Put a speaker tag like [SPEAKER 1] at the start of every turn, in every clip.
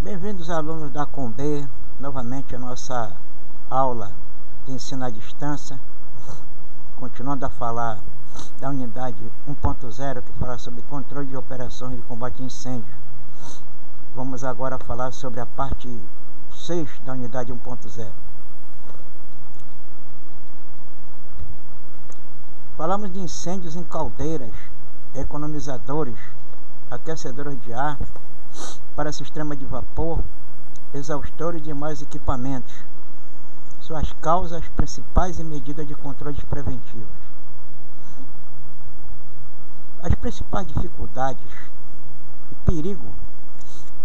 [SPEAKER 1] Bem-vindos, alunos da COMB, novamente a nossa aula de ensino à distância, continuando a falar da unidade 1.0, que fala sobre controle de operações de combate a incêndio. Vamos agora falar sobre a parte 6 da unidade 1.0. Falamos de incêndios em caldeiras, economizadores, aquecedores de ar para sistema de vapor, exaustores e demais equipamentos, suas causas principais e medidas de controle preventivas. As principais dificuldades e perigo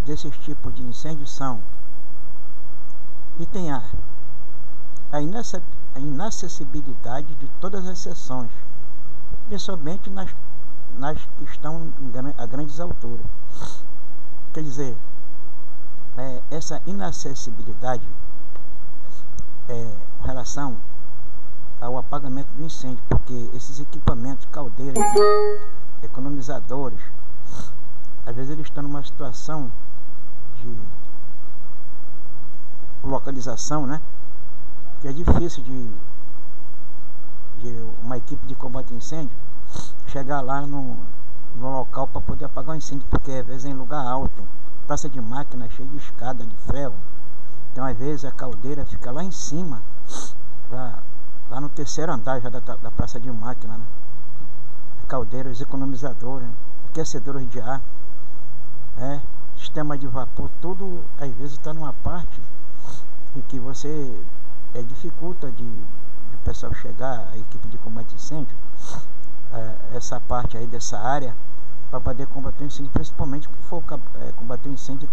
[SPEAKER 1] desses tipos de incêndio são: item A, a inacessibilidade de todas as seções, principalmente nas que estão a grandes alturas. Quer dizer, essa inacessibilidade em relação ao apagamento do incêndio, porque esses equipamentos, caldeiras, economizadores, às vezes eles estão numa situação de localização, né, que é difícil de uma equipe de combate a incêndio chegar lá no local para poder apagar o incêndio, porque às vezes é em lugar alto, praça de máquina cheia de escada de ferro, então às vezes a caldeira fica lá em cima, lá no terceiro andar já da praça de máquina, né? Caldeiras, economizadores, aquecedores de ar, sistema de vapor, tudo às vezes está numa parte em que você dificulta de o pessoal chegar, a equipe de combate a incêndio, essa parte aí dessa área, para poder combater o incêndio, principalmente se for combater o incêndio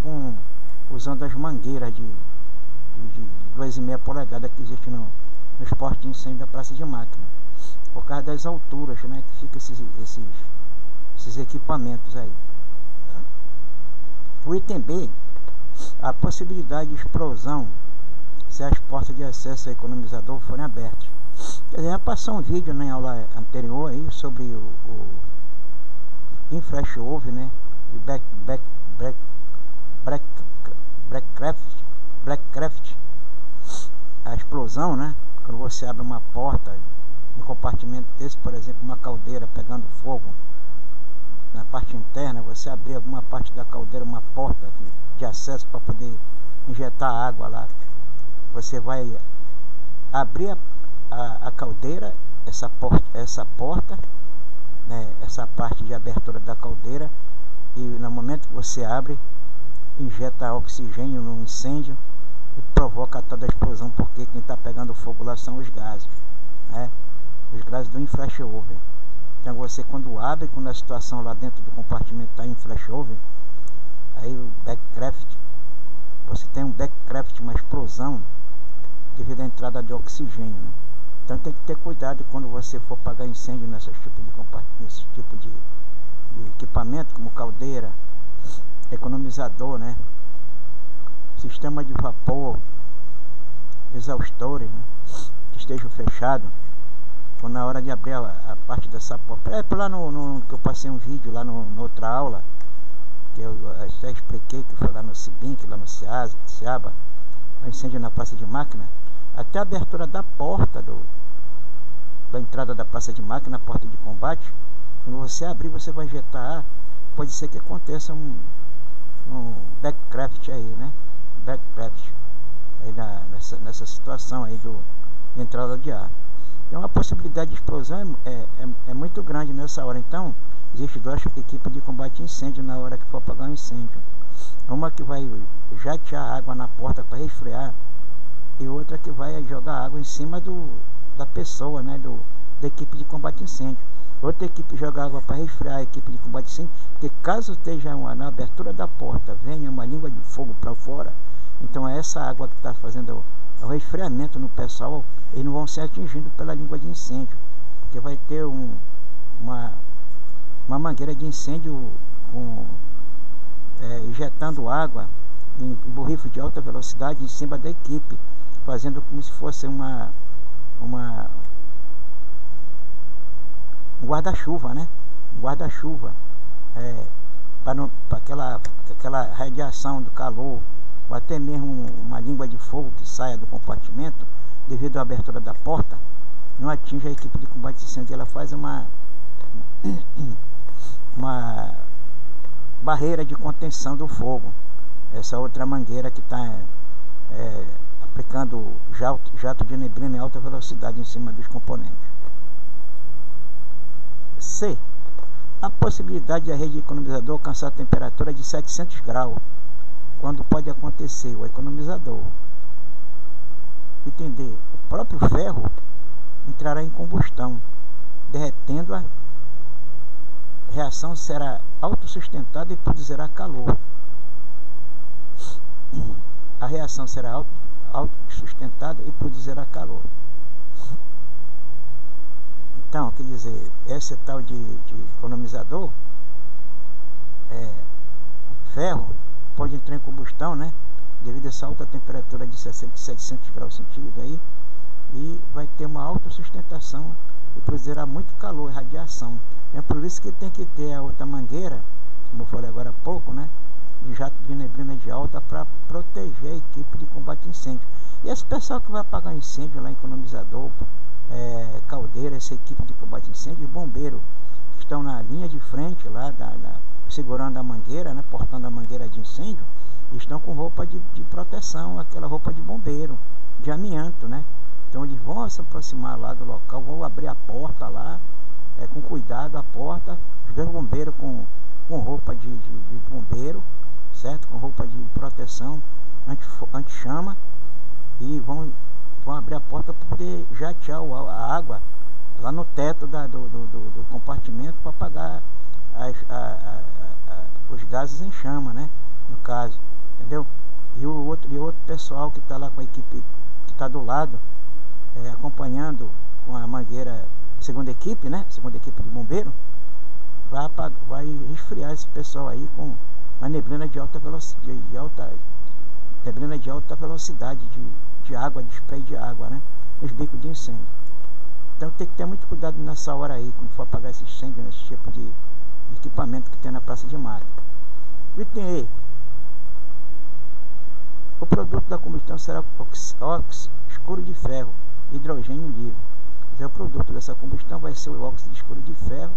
[SPEAKER 1] usando as mangueiras de 2,5 polegadas que existe nos postos de incêndio da praça de máquina, por causa das alturas, né, que ficam esses equipamentos aí. O item B, a possibilidade de explosão se as portas de acesso ao economizador forem abertas. Quer dizer, já passou um vídeo na aula anterior aí sobre o inflashover, né, Blackcraft, a explosão, né, quando você abre uma porta no compartimento desse, por exemplo, uma caldeira pegando fogo na parte interna, você abrir alguma parte da caldeira, uma porta de acesso para poder injetar água lá, você vai abrir a caldeira, essa porta, né, essa parte de abertura da caldeira, e no momento que você abre, injeta oxigênio no incêndio e provoca toda a explosão, porque quem está pegando fogo lá são os gases, né, os gases do inflashover. Então você, quando abre, quando a situação lá dentro do compartimento está em flashover, aí o backcraft, você tem um backcraft, uma explosão devido à entrada de oxigênio, né? Então tem que ter cuidado quando você for apagar incêndio nesse tipo de equipamento, como caldeira, economizador, né, sistema de vapor, exaustores, né, que estejam fechados. Quando na hora de abrir a parte dessa porta, lá que eu passei um vídeo lá na outra aula, que eu até expliquei, que foi lá no Cibinque, lá no Ceaba, o incêndio na praça de máquina, até a abertura da porta da entrada da praça de máquina, a porta de combate, quando você abrir, você vai injetar ar, pode ser que aconteça um backcraft aí, né, aí nessa situação aí de entrada de ar. Então a possibilidade de explosão é muito grande nessa hora. Então existe duas equipes de combate a incêndio na hora que for apagar um incêndio. Uma que vai jatear água na porta para resfriar, e outra que vai jogar água em cima da pessoa, né, da equipe de combate a incêndio. Outra equipe joga água para resfriar a equipe de combate a incêndio, porque caso esteja na abertura da porta, venha uma língua de fogo para fora, então é essa água que está fazendo o resfriamento no pessoal, eles não vão ser atingidos pela língua de incêndio, porque vai ter uma mangueira de incêndio injetando água em borrifo de alta velocidade em cima da equipe, fazendo como se fosse um guarda-chuva, né? Um guarda-chuva para aquela radiação do calor, ou até mesmo uma língua de fogo que saia do compartimento, devido à abertura da porta, não atinge a equipe de combate de incêndio. Ela faz uma barreira de contenção do fogo. Essa outra mangueira que está aplicando jato de neblina em alta velocidade em cima dos componentes. C. A possibilidade da rede economizador alcançar a temperatura de 700 graus. Quando pode acontecer? O economizador. Item D. O próprio ferro entrará em combustão, derretendo. A reação será autossustentada e produzirá calor. A reação será autossustentada e produzirá calor. Então, quer dizer, esse tal de economizador, ferro, pode entrar em combustão, né? Devido a essa alta temperatura de 700 graus centígrados aí, e vai ter uma autossustentação e produzirá muito calor e radiação. É por isso que tem que ter a outra mangueira, como eu falei agora há pouco, né? De jato de neblina de alta para proteger a equipe de combate a incêndio. E esse pessoal que vai apagar incêndio lá, economizador, caldeira, essa equipe de combate a incêndio, bombeiros que estão na linha de frente lá, segurando a mangueira, né, portando a mangueira de incêndio, estão com roupa de proteção, aquela roupa de bombeiro, de amianto, né? Então eles vão se aproximar lá do local, vão abrir a porta lá, com cuidado a porta, os dois bombeiros com roupa de bombeiro, certo? Com roupa de proteção anti-chama, e vão abrir a porta para poder jatear a água lá no teto do compartimento para apagar os gases em chama, né? No caso, entendeu? E o outro pessoal que está lá com a equipe que está do lado, acompanhando com a mangueira, segunda equipe, né? Segunda equipe de bombeiro, vai resfriar esse pessoal aí com uma neblina de alta velocidade, neblina de alta velocidade de água, de spray de água, né? Nos bicos de incêndio. Então tem que ter muito cuidado nessa hora aí, quando for apagar esse incêndio, nesse tipo de equipamento que tem na praça de máquina. Item E. O produto da combustão será óxido escuro de ferro, hidrogênio livre. Então, o produto dessa combustão vai ser o óxido escuro de ferro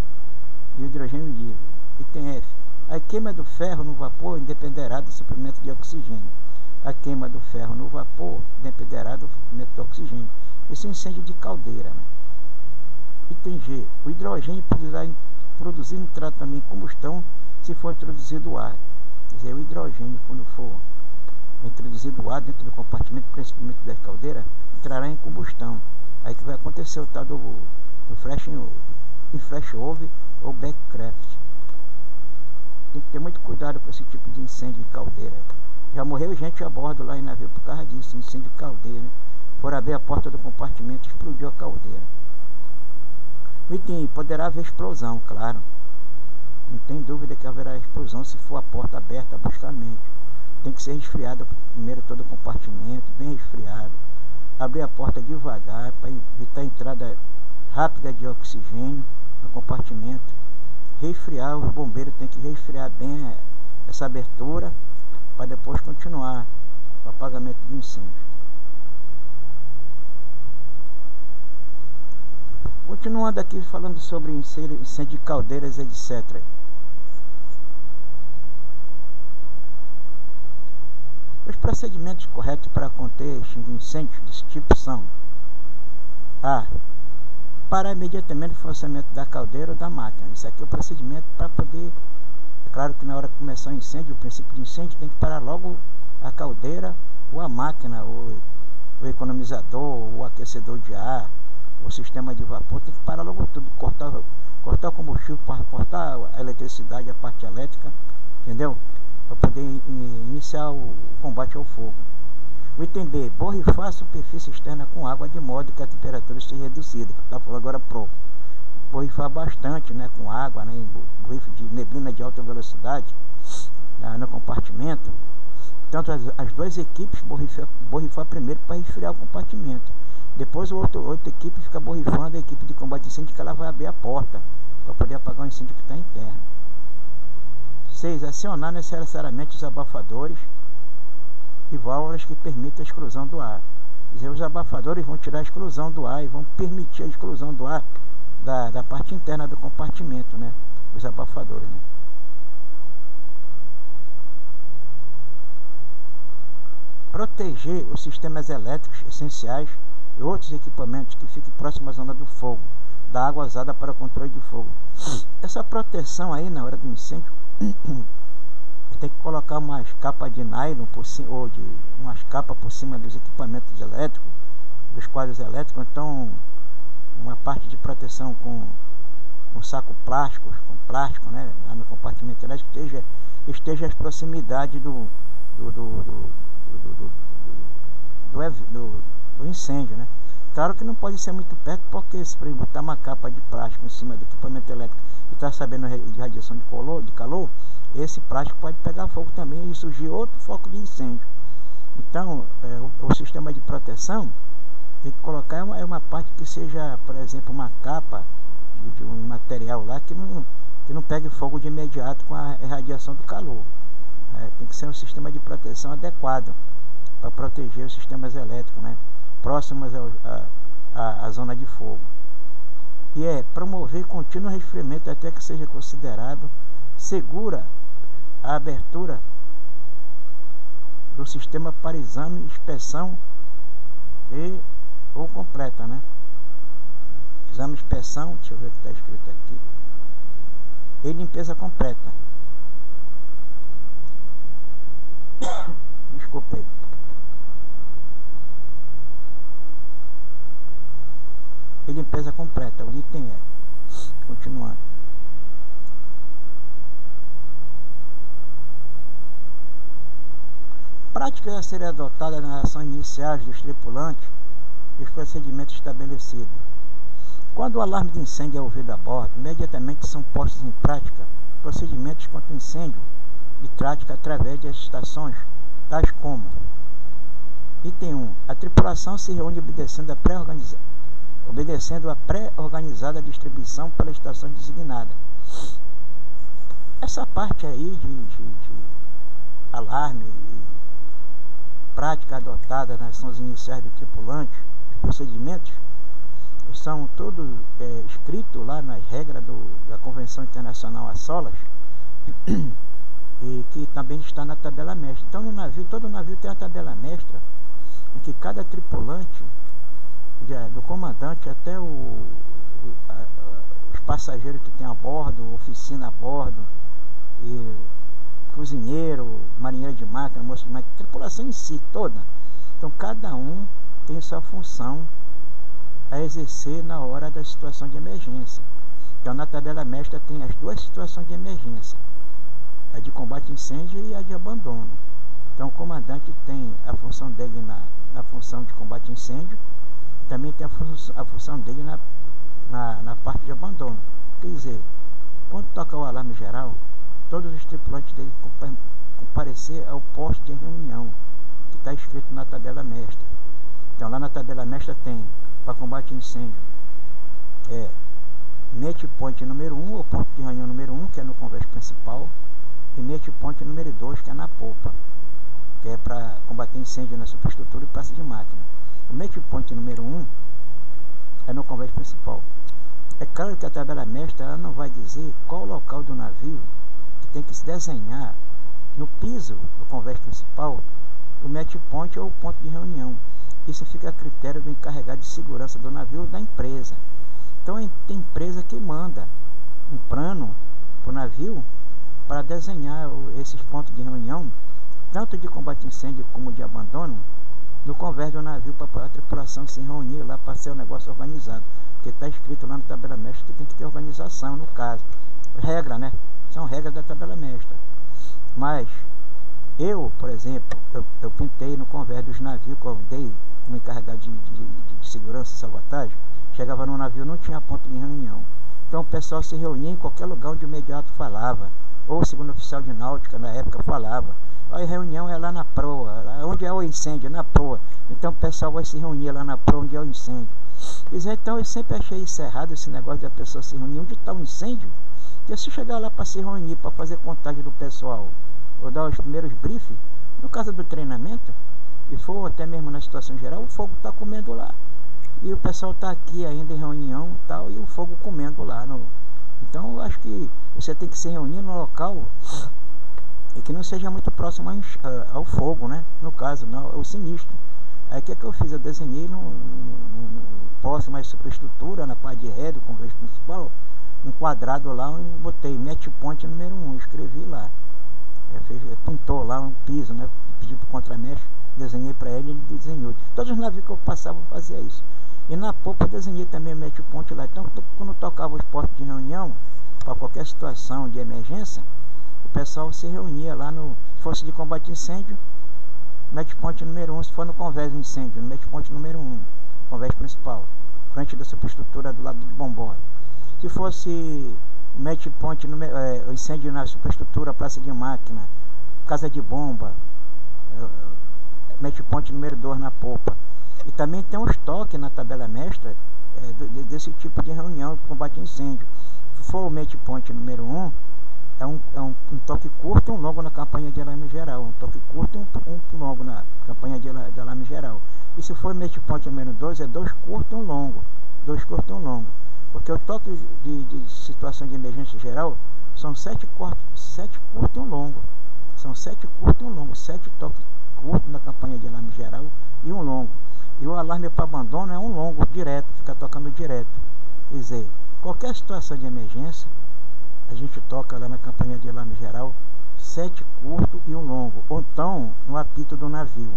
[SPEAKER 1] e o hidrogênio livre. Item F. A queima do ferro no vapor dependerá do suprimento de oxigênio. A queima do ferro no vapor dependerá do suprimento de oxigênio. Esse é um incêndio de caldeira, né? Item G. O hidrogênio poderá produzir entrada também em combustão se for introduzido o ar. Quer dizer, o hidrogênio, quando for introduzido o ar dentro do compartimento, principalmente da caldeira, entrará em combustão. Aí que vai acontecer o tal do flash-over ou backcraft. Tem que ter muito cuidado com esse tipo de incêndio de caldeira. Já morreu gente a bordo lá em navio por causa disso, incêndio de caldeira, né? Por abrir a porta do compartimento, explodiu a caldeira. O item poderá haver explosão, claro. Não tem dúvida que haverá explosão se for a porta aberta bruscamente. Tem que ser resfriado primeiro todo o compartimento, bem resfriado. Abrir a porta devagar para evitar a entrada rápida de oxigênio no compartimento. Resfriar, os bombeiros têm que resfriar bem essa abertura para depois continuar o apagamento do incêndio. Continuando aqui falando sobre incêndio de caldeiras, etc. Os procedimentos corretos para conter e extinguir incêndios desse tipo são: A. Parar imediatamente o funcionamento da caldeira ou da máquina. Isso aqui é o procedimento para poder... É claro que na hora que começar o incêndio, o princípio de incêndio, tem que parar logo a caldeira ou a máquina, ou o economizador, ou o aquecedor de ar, o sistema de vapor. Tem que parar logo tudo, cortar o combustível, cortar a eletricidade, a parte elétrica, entendeu? Para poder iniciar o combate ao fogo. O item B. Borrifar a superfície externa com água de modo que a temperatura seja reduzida. Que está falando agora pro. Borrifar bastante, né, com água, né, borrifo de neblina de alta velocidade no compartimento. Tanto as duas equipes borrifar primeiro para resfriar o compartimento. Depois a outra equipe fica borrifando, a equipe de combate a incêndio, que ela vai abrir a porta para poder apagar o incêndio que está interno. 6. Acionar necessariamente os abafadores e válvulas que permitam a exclusão do ar. Quer dizer, os abafadores vão tirar a exclusão do ar e vão permitir a exclusão do ar da parte interna do compartimento, né? Os abafadores, né? Proteger os sistemas elétricos essenciais e outros equipamentos que fiquem próximos à zona do fogo, da água usada para o controle de fogo. Essa proteção aí na hora do incêndio tem que colocar umas capas de nylon por cima, ou de umas capas por cima dos equipamentos elétricos, dos quadros elétricos. Então uma parte de proteção com saco plástico, né, lá no compartimento elétrico, esteja às proximidades do incêndio, né? Claro que não pode ser muito perto, porque se botar uma capa de plástico em cima do equipamento elétrico e está sabendo de radiação de calor, esse plástico pode pegar fogo também e surgir outro foco de incêndio. Então, o sistema de proteção tem que colocar uma parte que seja, por exemplo, uma capa de um material lá que não pegue fogo de imediato com a radiação do calor. Tem que ser um sistema de proteção adequado para proteger os sistemas elétricos, né, próximos à zona de fogo. E promover contínuo resfriamento até que seja considerado segura a abertura do sistema para exame, inspeção ou completa, né? Exame, inspeção, deixa eu ver o que está escrito aqui, e limpeza completa. Desculpa aí. E limpeza completa, o item continuando. Práticas a serem adotadas nas ações iniciais dos tripulantes e os procedimentos estabelecidos. Quando o alarme de incêndio é ouvido a bordo, imediatamente são postos em prática procedimentos contra o incêndio e prática através das estações, tais como: item 1. A tripulação se reúne obedecendo a pré-organizada distribuição pela estação designada. Essa parte aí de alarme e prática adotada nas ações iniciais do tripulante, os procedimentos, são todos escritos lá nas regras da Convenção Internacional a Solas, e que também está na tabela mestra. Então, no navio, todo navio tem a tabela mestra, em que cada tripulante, do comandante até os passageiros que tem a bordo, oficina a bordo, e cozinheiro, marinheiro de máquina, moço de máquina, tripulação em si toda. Então, cada um tem sua função a exercer na hora da situação de emergência. Então, na tabela mestra tem as duas situações de emergência: a de combate a incêndio e a de abandono. Então, o comandante tem a função dele na função de combate a incêndio, também tem a função dele na parte de abandono. Quer dizer, quando toca o alarme geral, todos os tripulantes devem comparecer ao posto de reunião, que está escrito na tabela mestra. Então, lá na tabela mestra tem, para combate a incêndio, mete point número 1, ou ponto de reunião número 1, que é no convés principal, e mete point número 2, que é na popa, que é para combater incêndio na superestrutura e praça de máquina. O mete point número 1 é no convés principal. É claro que a tabela mestra ela não vai dizer qual o local do navio que tem que se desenhar no piso do convés principal o match point ou o ponto de reunião. Isso fica a critério do encarregado de segurança do navio ou da empresa. Então, tem empresa que manda um plano para o navio para desenhar esses pontos de reunião, tanto de combate a incêndio como de abandono, no convés do navio, para a tripulação se reunir lá para ser um negócio organizado. Porque está escrito lá na tabela mestra que tem que ter organização, no caso. Regra, né? São regras da tabela mestra. Mas eu, por exemplo, eu pintei no convés dos navios, que eu dei como encarregado de segurança e salvatagem. Chegava no navio, não tinha ponto de reunião. Então o pessoal se reunia em qualquer lugar onde o imediato falava. Ou o segundo oficial de náutica na época falava: a reunião é lá na proa, onde é o incêndio, na proa. Então o pessoal vai se reunir lá na proa onde é o incêndio. Então eu sempre achei isso errado, esse negócio da pessoa se reunir onde está o incêndio. Porque se chegar lá para se reunir, para fazer contagem do pessoal, ou dar os primeiros briefs, no caso do treinamento, e for até mesmo na situação geral, o fogo está comendo lá. E o pessoal está aqui ainda em reunião e tal, e o fogo comendo lá. Então eu acho que você tem que se reunir no local e que não seja muito próximo ao fogo, né? No caso, não, ao sinistro. Aí o que eu fiz? Eu desenhei no próximo à superestrutura, na parte de ré do convés principal, um quadrado lá, e botei match point número 1, escrevi lá. Pintou lá um piso, né? Pedi para o contramesh, desenhei para ele, ele desenhou. Todos os navios que eu passava eu fazia isso. E na popa eu desenhei também o match point lá. Então quando tocava os postos de reunião, para qualquer situação de emergência, o pessoal se reunia lá no, se fosse de combate a incêndio, match point número 1, se for no convés de incêndio, no match point número 1, convés principal, frente da superestrutura do lado do bombói. Se fosse match point número, incêndio na superestrutura, praça de máquina, casa de bomba, match point número 2 na popa. E também tem um estoque na tabela mestra desse tipo de reunião de combate a incêndio. Se for o match point número 1, é um toque curto e um longo na campanha de alarme geral. Um toque curto e um longo na campanha de alarme geral. E se for o match point número 2, é 2 curtos e um longo. 2 curtos e um longo. Porque o toque de situação de emergência geral são 7 curtos e um longo. São 7 curtos e um longo. 7 toques curtos na campanha de alarme geral e um longo. E o alarme para abandono é um longo direto, fica tocando direto. Quer dizer, qualquer situação de emergência, a gente toca lá na campanha de alarme geral 7 curto e um longo. Ou então no apito do navio.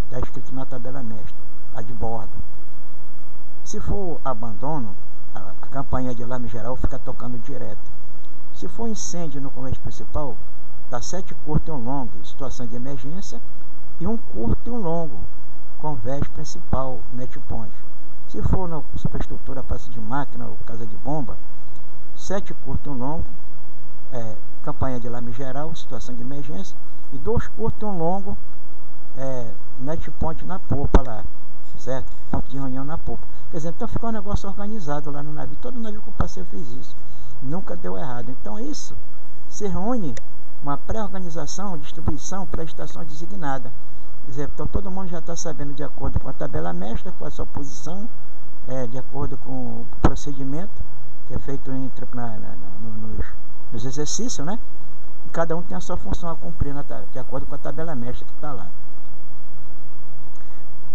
[SPEAKER 1] Está escrito na tabela mestra, a de bordo. Se for abandono, a campanha de alarme geral fica tocando direto. Se for incêndio no convés principal, dá 7 curto e um longo, situação de emergência, e um curto e um longo, convés principal, match point. Se for na superestrutura, praça de máquina ou casa de bomba, 7 curto e um longo, campanha de alarme geral, situação de emergência, e 2 curtos e um longo, match point na popa lá, certo? Ponto de reunião na popa. Quer dizer, então ficou um negócio organizado lá no navio. Todo navio que eu passei fez isso. Nunca deu errado. Então isso se reúne uma pré-organização, distribuição para a estação designada. Quer dizer, então todo mundo já está sabendo de acordo com a tabela mestra, com a sua posição, de acordo com o procedimento que é feito nos exercícios, né? E cada um tem a sua função a cumprir de acordo com a tabela mestra que está lá.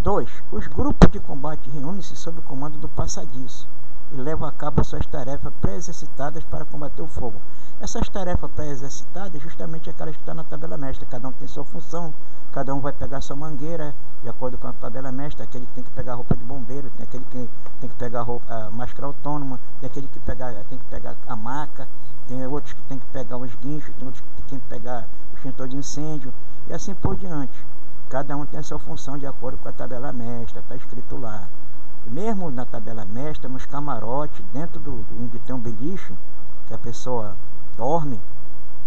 [SPEAKER 1] 2. Os grupos de combate reúnem-se sob o comando do passadiço e levam a cabo suas tarefas pré-exercitadas para combater o fogo. Essas tarefas pré-exercitadas justamente aquelas que estão na tabela mestra. Cada um tem sua função, cada um vai pegar sua mangueira de acordo com a tabela mestra. Aquele que tem que pegar a roupa de bombeiro, tem aquele que tem que pegar a máscara autônoma, tem aquele que tem que pegar a maca, tem outros que tem que pegar os guinchos, tem outros que tem que pegar o extintor de incêndio e assim por diante. Cada um tem a sua função de acordo com a tabela mestra, está escrito lá. E mesmo na tabela mestra, nos camarotes, dentro onde tem um beliche, que a pessoa dorme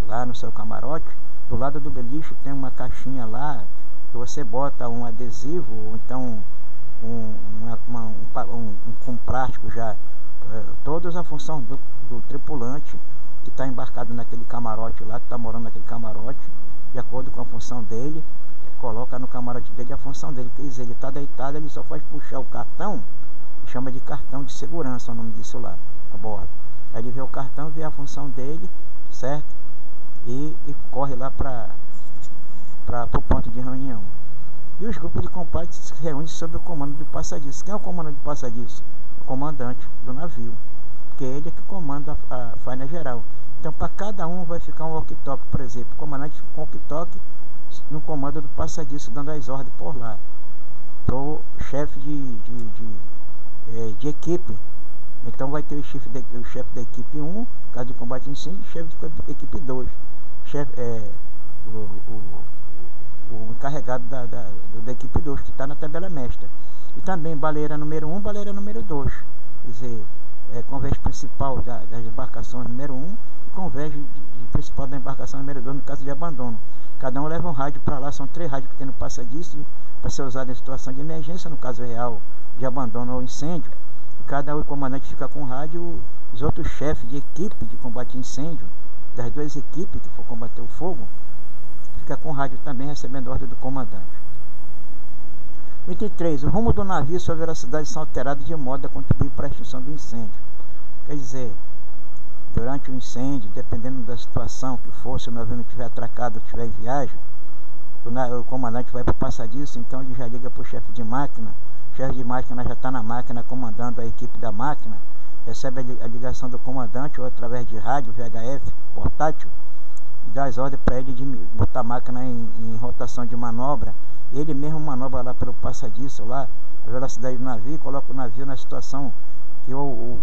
[SPEAKER 1] lá no seu camarote, do lado do beliche tem uma caixinha lá, que você bota um adesivo, ou então com plástico já, todas a função do tripulante que está embarcado naquele camarote lá, que está morando naquele camarote, de acordo com a função dele, coloca no camarote dele a função dele. Quer dizer, ele está deitado, ele só faz puxar o cartão, chama de cartão de segurança, o nome disso lá, a bordo. Aí ele vê o cartão, vê a função dele, certo? E corre lá para o ponto de reunião. E os grupos de combate se reúnem sob o comando do passadiço. Quem é o comando do passadiço? O comandante do navio, porque ele é que comanda a faina geral. Então, para cada um vai ficar um walkie-talkie, por exemplo. O comandante com walkie-talkie no comando do passadiço, dando as ordens por lá, para o chefe de equipe. Então vai ter o chefe da equipe 1, caso de combate a incêndio, e o chefe de equipe 2, o encarregado da equipe 2, que está na tabela mestra. E também baleira número 1, baleira número 2, quer dizer, convés principal das embarcações número 1 e convés principal da embarcação número 2, no caso de abandono. Cada um leva um rádio para lá, são 3 rádios que tem no passadiço para ser usado em situação de emergência, no caso real de abandono ou incêndio. E cada um, o comandante fica com o rádio os outros chefes de equipe de combate a incêndio, das duas equipes que for combater o fogo, fica com rádio também recebendo ordem do comandante. Item 3. O rumo do navio e sua velocidade são alterados de modo a contribuir para a extinção do incêndio. Quer dizer, durante o incêndio, dependendo da situação que for, se o navio não estiver atracado ou estiver em viagem, o comandante vai para o passadiço, então ele já liga para o chefe de máquina. O chefe de máquina já está na máquina comandando a equipe da máquina, recebe a ligação do comandante ou através de rádio, VHF, portátil, e dá as ordens para ele de botar a máquina em rotação de manobra. Ele mesmo manobra lá pelo passadiço, lá, a velocidade do navio, coloca o navio na situação que o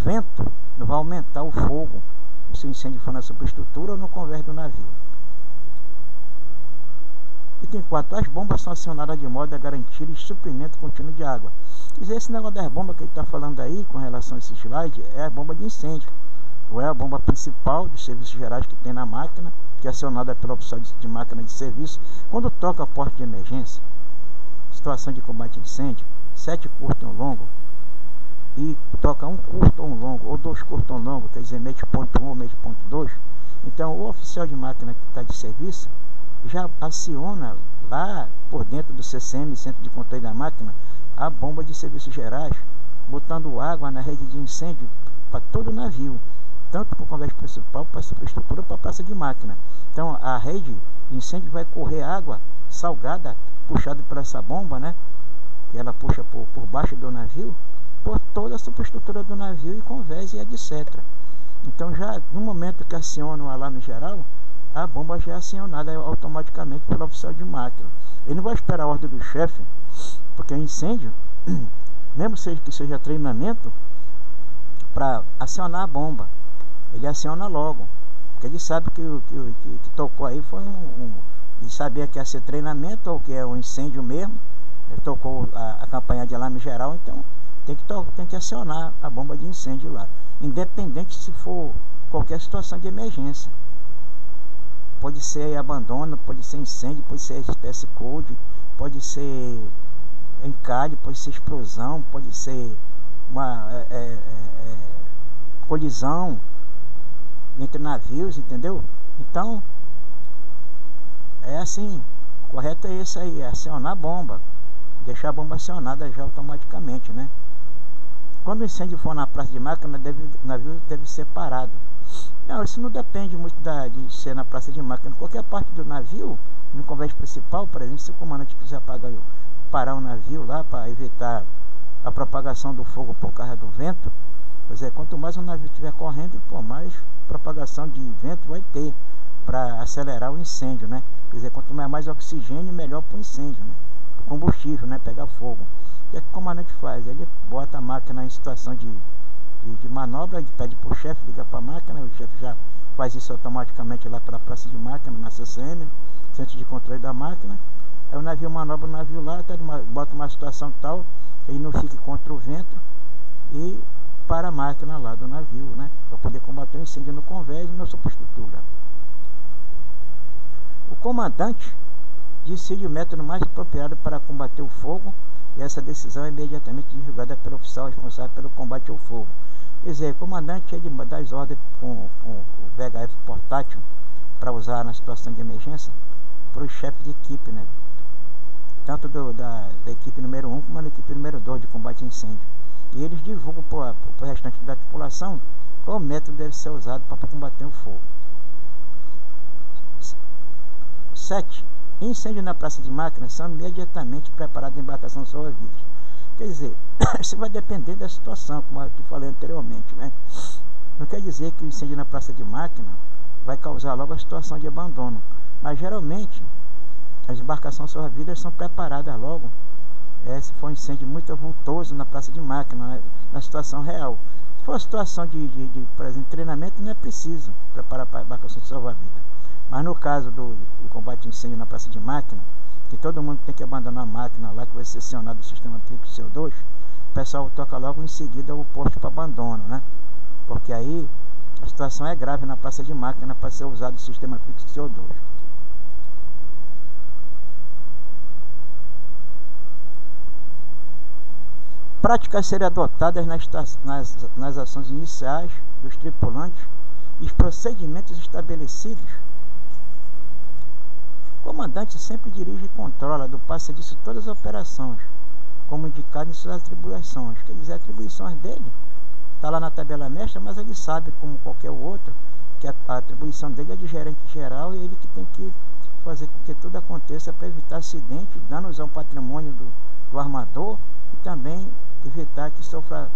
[SPEAKER 1] vento não vai aumentar o fogo, se o incêndio for na superestrutura ou no convés do navio. Item 4. As bombas são acionadas de modo a garantir o suprimento contínuo de água. Esse negócio das bombas que ele está falando aí, com relação a esse slide, é a bomba de incêndio, ou é a bomba principal dos serviços gerais que tem na máquina, que é acionada pela oficial de máquina de serviço, quando toca a porta de emergência, situação de combate a incêndio, 7 curto e um longo, e toca um curto ou um longo, ou 2 curtos ou um longo, quer dizer, mate ponto 1 ou mate ponto 2, então o oficial de máquina que está de serviço já aciona lá por dentro do CCM, Centro de Controle da Máquina, a bomba de serviços gerais, botando água na rede de incêndio para todo o navio, tanto para o convés principal, para a superestrutura, para a praça de máquina. Então a rede de incêndio vai correr água salgada, puxada por essa bomba, né? Que ela puxa por baixo do navio, por toda a superestrutura do navio e convés e etc. Então já no momento que aciona o alarme geral, a bomba já é acionada automaticamente pelo oficial de máquina. Ele não vai esperar a ordem do chefe, porque o incêndio, mesmo que seja treinamento, para acionar a bomba, ele aciona logo, porque ele sabe que o que tocou aí foi ele sabia que ia ser treinamento ou que é um incêndio mesmo. Ele tocou a campanha de alarme geral, então tem que acionar a bomba de incêndio lá, independente se for qualquer situação de emergência. Pode ser abandono, pode ser incêndio, pode ser espécie code, pode ser encalhe, pode ser explosão, pode ser uma colisão entre navios, entendeu? Então, é assim, o correto é esse aí, é acionar a bomba, deixar a bomba acionada já automaticamente, né? Quando o incêndio for na praça de máquina, o navio deve ser parado. Não, isso não depende muito de ser na praça de máquina. Qualquer parte do navio, no convés principal, por exemplo, se o comandante quiser parar o navio lá para evitar a propagação do fogo por causa do vento, pois é, quanto mais o navio estiver correndo, mais propagação de vento vai ter para acelerar o incêndio, né? Quer dizer, quanto mais oxigênio, melhor para o incêndio, né? Para o combustível, né? Pegar fogo. O que o comandante faz? Ele bota a máquina em situação de manobra, ele pede para o chefe, liga para a máquina, o chefe já faz isso automaticamente lá pela praça de máquina, na CCM, Centro de Controle da Máquina. Aí o navio manobra o navio lá, bota uma situação tal, que ele não fique contra o vento e para a máquina lá do navio, né? Para poder combater o incêndio no convés e na superestrutura. O comandante decide o método mais apropriado para combater o fogo, e essa decisão é imediatamente divulgada pelo oficial responsável pelo combate ao fogo. Quer dizer, o comandante ele dá as ordens com o VHF portátil para usar na situação de emergência para os chefes de equipe, né? Tanto da equipe número 1 como da equipe número 2 de combate a incêndio. E eles divulgam para o restante da tripulação qual método deve ser usado para combater o fogo. 7. Incêndio na praça de máquinas são imediatamente preparadas embarcações salva-vidas. Quer dizer, isso vai depender da situação, como eu falei anteriormente, né? Não quer dizer que o incêndio na praça de máquina vai causar logo a situação de abandono, mas geralmente as embarcações salva-vidas são preparadas logo, se for um incêndio muito vultoso na praça de máquina, na situação real. Se for uma situação por exemplo, treinamento, não é preciso preparar para a embarcação salva-vidas. Mas no caso do combate a incêndio na praça de máquina, que todo mundo tem que abandonar a máquina lá, que vai ser acionado o sistema triplo CO2, o pessoal toca logo em seguida o posto para abandono, né? Porque aí a situação é grave na praça de máquina para ser usado o sistema triplo CO2. prática a serem adotadas nas ações iniciais dos tripulantes e os procedimentos estabelecidos. O comandante sempre dirige e controla do passadiço todas as operações, como indicado em suas atribuições. Quer dizer, as atribuições dele está lá na tabela mestra, mas ele sabe, como qualquer outro, que a atribuição dele é de gerente geral e ele que tem que fazer com que tudo aconteça para evitar acidente, danos ao patrimônio do armador e também evitar que sofra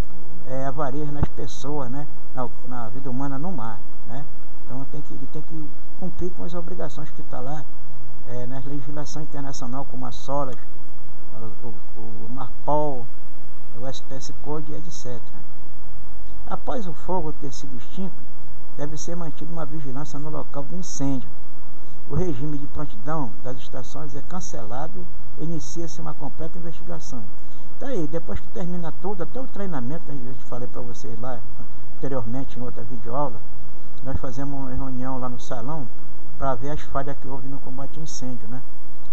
[SPEAKER 1] avarias nas pessoas, né, na vida humana no mar, né? Então ele tem que cumprir com as obrigações que está lá na legislação internacional, como a SOLAS, o MARPOL, o SPS Code, etc. Após o fogo ter sido extinto, deve ser mantida uma vigilância no local do incêndio. O regime de prontidão das estações é cancelado e inicia-se uma completa investigação. Então aí, depois que termina tudo, até o treinamento, eu te falei para vocês lá anteriormente em outra videoaula, nós fazemos uma reunião lá no salão para ver as falhas que houve no combate a incêndio, né?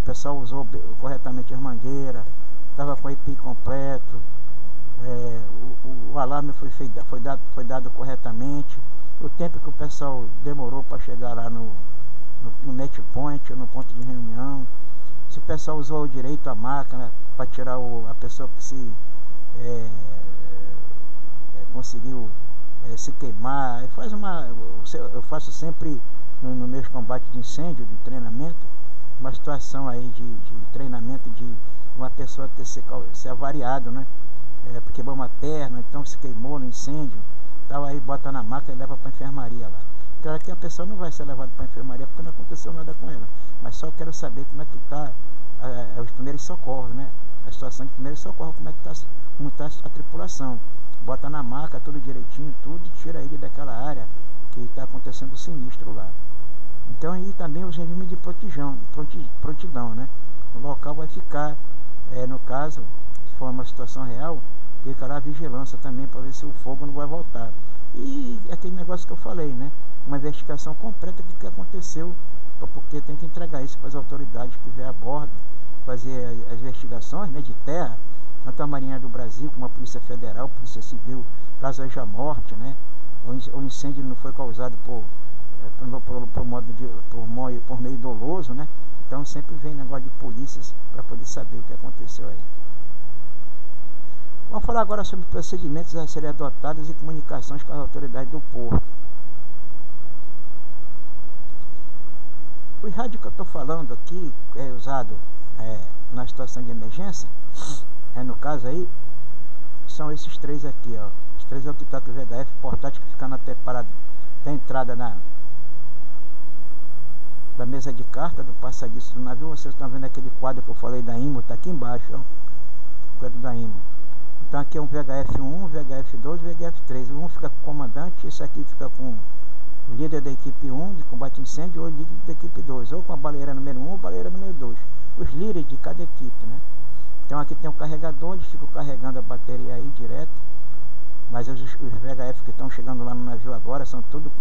[SPEAKER 1] O pessoal usou corretamente as mangueiras, estava com o EPI completo, o alarme foi dado corretamente, o tempo que o pessoal demorou para chegar lá no match point, no ponto de reunião, se o pessoal usou direito a máquina para tirar a pessoa que conseguiu se queimar. Eu faço sempre no meu combate de incêndio, de treinamento, uma situação aí de treinamento de uma pessoa ter se avariado, né? Porque queimou uma perna, então se queimou no incêndio, tal, aí bota na maca e leva para a enfermaria lá. Claro que a pessoa não vai ser levada para a enfermaria porque não aconteceu nada com ela, mas só quero saber como é que está os primeiros socorros, né? A situação de primeiro socorro, como está a tripulação. Bota na maca tudo direitinho, tudo, e tira ele daquela área que está acontecendo o sinistro lá. Então, e também os regimes de prontidão, né? O local vai ficar, no caso, se for uma situação real, fica lá a vigilância também para ver se o fogo não vai voltar. E aquele negócio que eu falei, né? Uma investigação completa do que aconteceu, porque tem que entregar isso para as autoridades que vier a bordo, fazer as investigações, né, de terra, tanto a Marinha do Brasil como a Polícia Federal, Polícia Civil, caso haja morte, né? O incêndio não foi causado por meio doloso, né? Então sempre vem negócio de polícias para poder saber o que aconteceu aí. Vamos falar agora sobre procedimentos a serem adotados e comunicações com as autoridades do porto. O rádio que eu estou falando aqui é usado na situação de emergência, no caso aí, são esses três aqui, ó. Os três é o que toca o VHF portátil, que fica na entrada da mesa de carta do passadiço do navio. Vocês estão vendo aquele quadro que eu falei da IMO, está aqui embaixo, ó, o quadro da IMO. Então aqui é um VHF1, VHF2 e VHF3. Um fica com o comandante, esse aqui fica com o líder da equipe 1 de combate a incêndio, ou o líder da equipe 2, ou com a baleeira número 1 ou baleeira número 2. Os líderes de cada equipe, né? Então aqui tem um carregador, eles ficam carregando a bateria aí direto. Mas os VHF que estão chegando lá no navio agora são tudo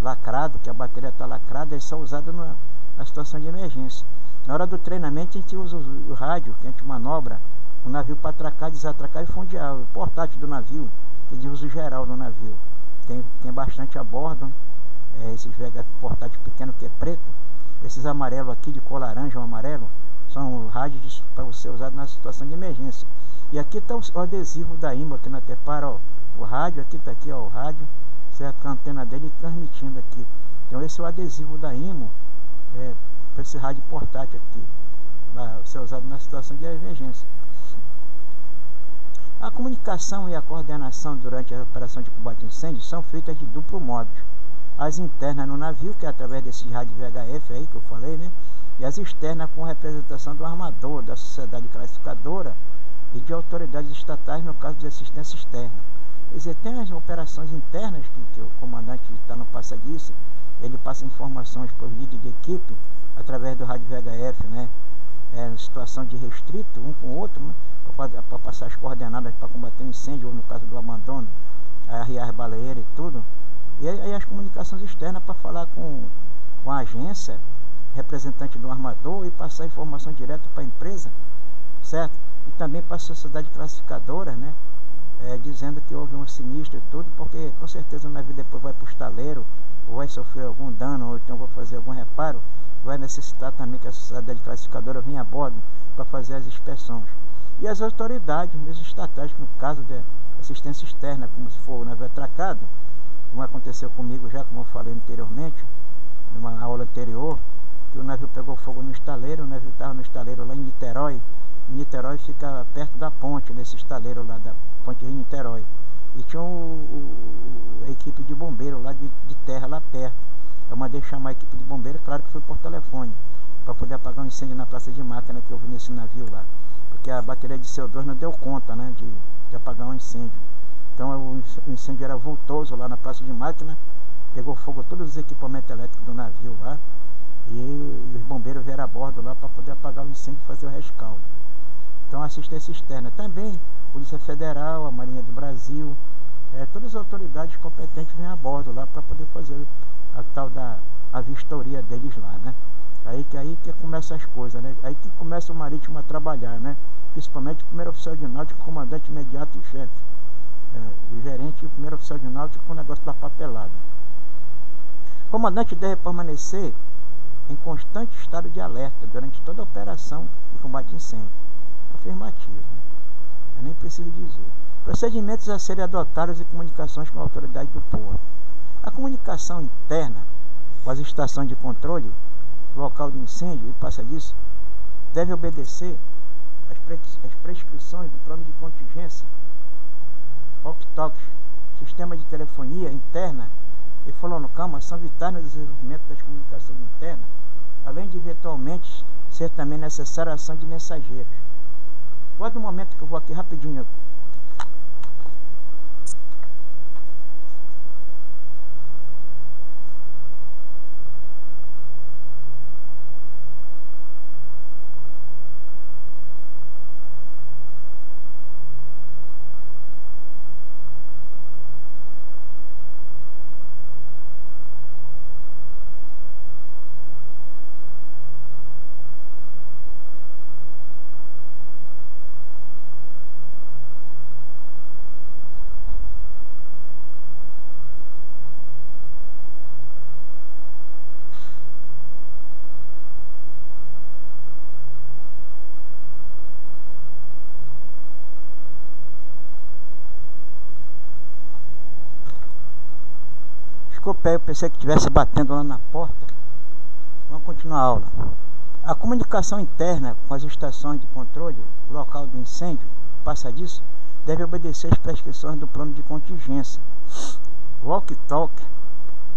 [SPEAKER 1] lacrado, que a bateria está lacrada, eles são usados na situação de emergência. Na hora do treinamento a gente usa o rádio, que a gente manobra o navio para atracar, desatracar e fundear. O portátil do navio, que é de uso geral no navio. Tem bastante a bordo, esses VHF portátil pequeno que é preto. Esses amarelos aqui, de cor laranja ou amarelo, são rádios para você usar na situação de emergência. E aqui está o adesivo da IMO, aqui na Tepara, ó, o rádio, aqui está aqui, ó, o rádio, certo? Com a antena dele transmitindo aqui. Então esse é o adesivo da IMO, para esse rádio portátil aqui, para ser usado na situação de emergência. A comunicação e a coordenação durante a operação de combate a incêndio são feitas de duplo modo. As internas no navio, que é através desse rádio VHF aí que eu falei, né? E as externas com representação do armador, da sociedade classificadora e de autoridades estatais no caso de assistência externa. Quer dizer, tem as operações internas que o comandante está no passadiço, ele passa informações para o líder de equipe através do rádio VHF, né? Em situação de restrito, um com o outro, né? Para passar as coordenadas para combater o incêndio, ou no caso do abandono, arriar baleeira e tudo. E aí as comunicações externas para falar com a agência, representante do armador, e passar informação direta para a empresa, certo? E também para a sociedade classificadora, né? Dizendo que houve um sinistro e tudo, porque com certeza o navio depois vai para o estaleiro, ou vai sofrer algum dano, ou então vai fazer algum reparo, vai necessitar também que a sociedade classificadora venha a bordo para fazer as inspeções. E as autoridades, mesmo estatais, no caso de assistência externa, como se for o navio atracado, como aconteceu comigo já, como eu falei anteriormente, numa aula anterior, que o navio pegou fogo no estaleiro, o navio estava no estaleiro lá em Niterói. Niterói fica perto da ponte, nesse estaleiro lá da ponte de Niterói. E tinha a equipe de bombeiro lá de terra lá perto. Eu mandei chamar a equipe de bombeiro, claro que foi por telefone, para poder apagar um incêndio na praça de máquina que houve nesse navio lá. Porque a bateria de CO2 não deu conta, né, de apagar um incêndio. Então o incêndio era vultoso lá na praça de máquina, pegou fogo todos os equipamentos elétricos do navio lá. E os bombeiros vieram a bordo lá para poder apagar o incêndio e fazer o rescaldo. Então assistência externa também, Polícia Federal, a Marinha do Brasil, todas as autoridades competentes vêm a bordo lá para poder fazer a tal da vistoria deles lá, né? Aí que começam as coisas, né? Aí que começa o marítimo a trabalhar, né? Principalmente o primeiro oficial de náutica, comandante imediato e chefe, o gerente e o primeiro oficial de náutica com o negócio da papelada. O comandante deve permanecer em constante estado de alerta durante toda a operação de combate a incêndio. Afirmativo, né? Eu nem preciso dizer. Procedimentos a serem adotados e comunicações com a autoridade do porto. A comunicação interna com as estações de controle, local de incêndio e passa disso, deve obedecer às prescrições do plano de contingência, walkie-talkies, sistema de telefonia interna e fonograma são vitais no desenvolvimento das comunicações internas, além de eventualmente ser também necessária a ação de mensageiros. Guarda um momento que eu vou aqui rapidinho. Desculpa aí, eu pensei que estivesse batendo lá na porta. Vamos continuar a aula. A comunicação interna com as estações de controle, local do incêndio, passa disso, deve obedecer às prescrições do plano de contingência. Walkie-talkie,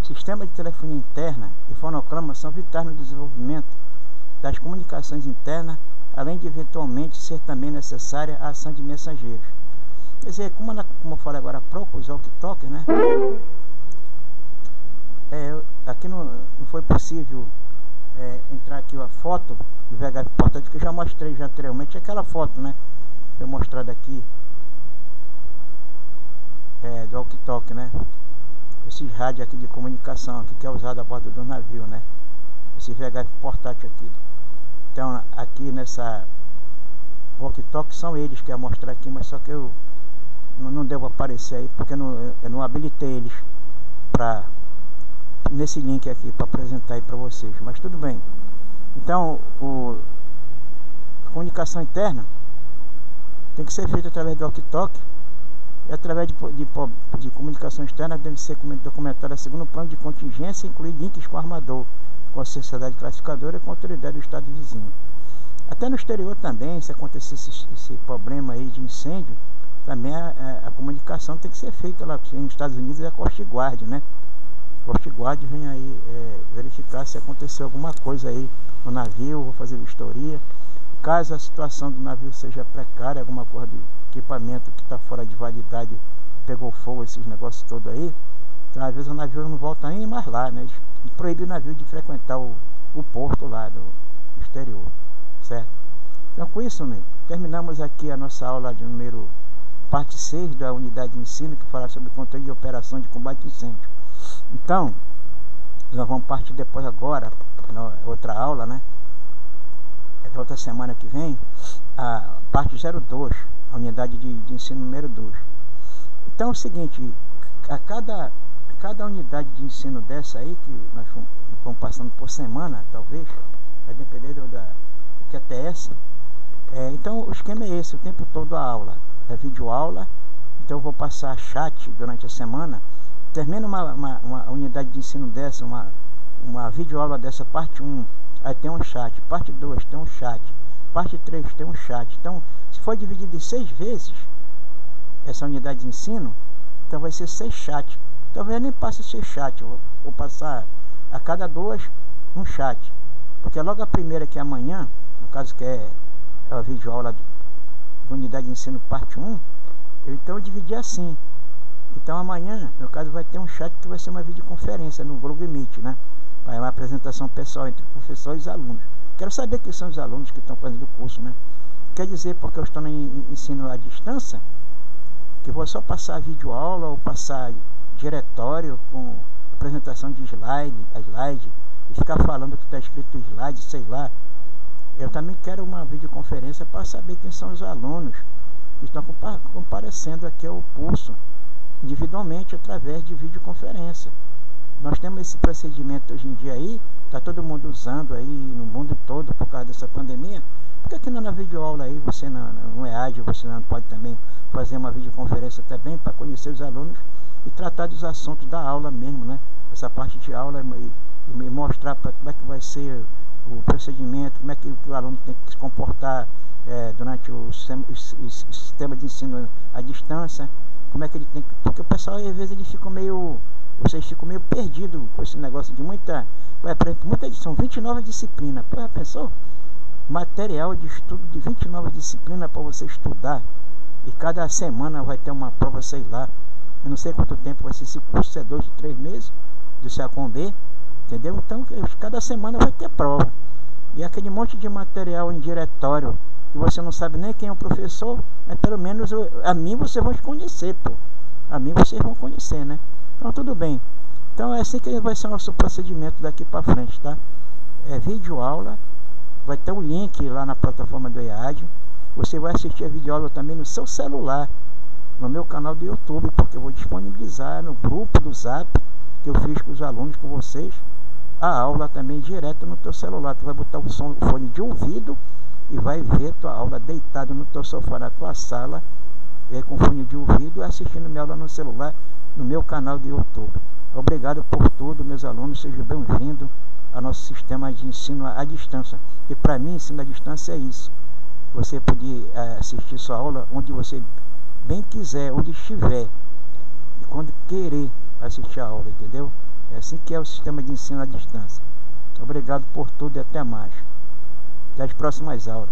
[SPEAKER 1] sistema de telefonia interna e fonograma são vitais no desenvolvimento das comunicações internas, além de eventualmente ser também necessária a ação de mensageiros. Quer dizer, como eu falei agora há pouco, os walkie-talkies, né? Aqui não foi possível entrar aqui a foto do VHF portátil, que eu já mostrei já anteriormente, aquela foto, né? Foi mostrada aqui do walkie-talkie, né? Esse rádio aqui de comunicação aqui que é usado a bordo do navio, né? Esse VHF portátil aqui. Então aqui nessa walkie-talkie são eles que eu ia mostrar aqui, mas só que eu não devo aparecer aí porque eu não habilitei eles para nesse link aqui para apresentar aí para vocês, mas tudo bem. Então a comunicação interna tem que ser feita através do walkie-talkie e através de comunicação externa deve ser documentada segundo o plano de contingência, incluir links com o armador, com a sociedade classificadora e com a autoridade do estado vizinho. Até no exterior também, se acontecer esse problema aí de incêndio, também a comunicação tem que ser feita lá nos Estados Unidos, é a Coast Guard, né? Coast Guard vem aí verificar se aconteceu alguma coisa aí no navio, vou fazer vistoria. Caso a situação do navio seja precária, alguma coisa de equipamento que está fora de validade, pegou fogo, esses negócios todos aí, então às vezes o navio não volta nem mais lá, né? Proíbe o navio de frequentar o porto lá do exterior, certo? Então com isso, né, terminamos aqui a nossa aula de número parte 6 da unidade de ensino, que fala sobre controle de operação de combate a incêndio. Então, nós vamos partir depois agora, na outra aula, né? É da outra semana que vem, a parte 02, a unidade de ensino número 2. Então é o seguinte, a cada unidade de ensino dessa aí, que nós vamos passando por semana, talvez, vai depender do QTS. Então o esquema é esse, o tempo todo a aula, é videoaula. Então eu vou passar chat durante a semana. Termina uma unidade de ensino dessa, uma videoaula dessa, parte 1, aí tem um chat, parte 2 tem um chat, parte 3 tem um chat. Então, se for dividido em 6 vezes, essa unidade de ensino, então vai ser 6 chats. Talvez eu nem passe a ser chat, eu vou passar a cada 2 um chat. Porque logo a primeira, que é amanhã, no caso que é a videoaula da unidade de ensino parte 1, então eu dividi assim. Então amanhã, no caso, vai ter um chat que vai ser uma videoconferência no Google Meet, né? Vai uma apresentação pessoal entre professores e alunos. Quero saber quem são os alunos que estão fazendo o curso, né? Quer dizer, porque eu estou em ensino à distância, que vou só passar videoaula ou passar diretório com apresentação de slide, e ficar falando que está escrito slide, sei lá. Eu também quero uma videoconferência para saber quem são os alunos que estão comparecendo aqui ao curso, individualmente, através de videoconferência. Nós temos esse procedimento hoje em dia aí, está todo mundo usando aí no mundo todo por causa dessa pandemia. Porque aqui na videoaula aí, você não é ágil, você não pode também fazer uma videoconferência também para conhecer os alunos e tratar dos assuntos da aula mesmo, né? Essa parte de aula e mostrar como é que vai ser o procedimento, como é que o aluno tem que se comportar durante o sistema de ensino à distância, como é que ele tem que... Porque o pessoal, às vezes, vocês ficam meio perdidos com esse negócio de muita edição, 29 disciplinas. Pô, já pensou? Material de estudo de 29 disciplinas para você estudar. E cada semana vai ter uma prova, sei lá. Eu não sei quanto tempo vai ser esse curso, se é 2 ou 3 meses, do SEACOM B, entendeu? Então, cada semana vai ter prova. E aquele monte de material em diretório, que você não sabe nem quem é o professor, mas pelo menos a mim vocês vão conhecer, pô. A mim vocês vão conhecer, né? Então tudo bem. Então é assim que vai ser o nosso procedimento daqui para frente, tá? É videoaula, vai ter um link lá na plataforma do EAD. Você vai assistir a videoaula também no seu celular, no meu canal do YouTube, porque eu vou disponibilizar no grupo do Zap que eu fiz com os alunos, com vocês, a aula também direto no teu celular. Tu vai botar o fone de ouvido e vai ver tua aula deitado no teu sofá, na tua sala, com fone de ouvido, assistindo minha aula no celular, no meu canal do YouTube. Obrigado por tudo, meus alunos, sejam bem-vindos ao nosso sistema de ensino à distância. E para mim, ensino à distância é isso. Você pode assistir sua aula onde você bem quiser, onde estiver, e quando querer assistir a aula, entendeu? É assim que é o sistema de ensino à distância. Obrigado por tudo e até mais. Até as próximas aulas.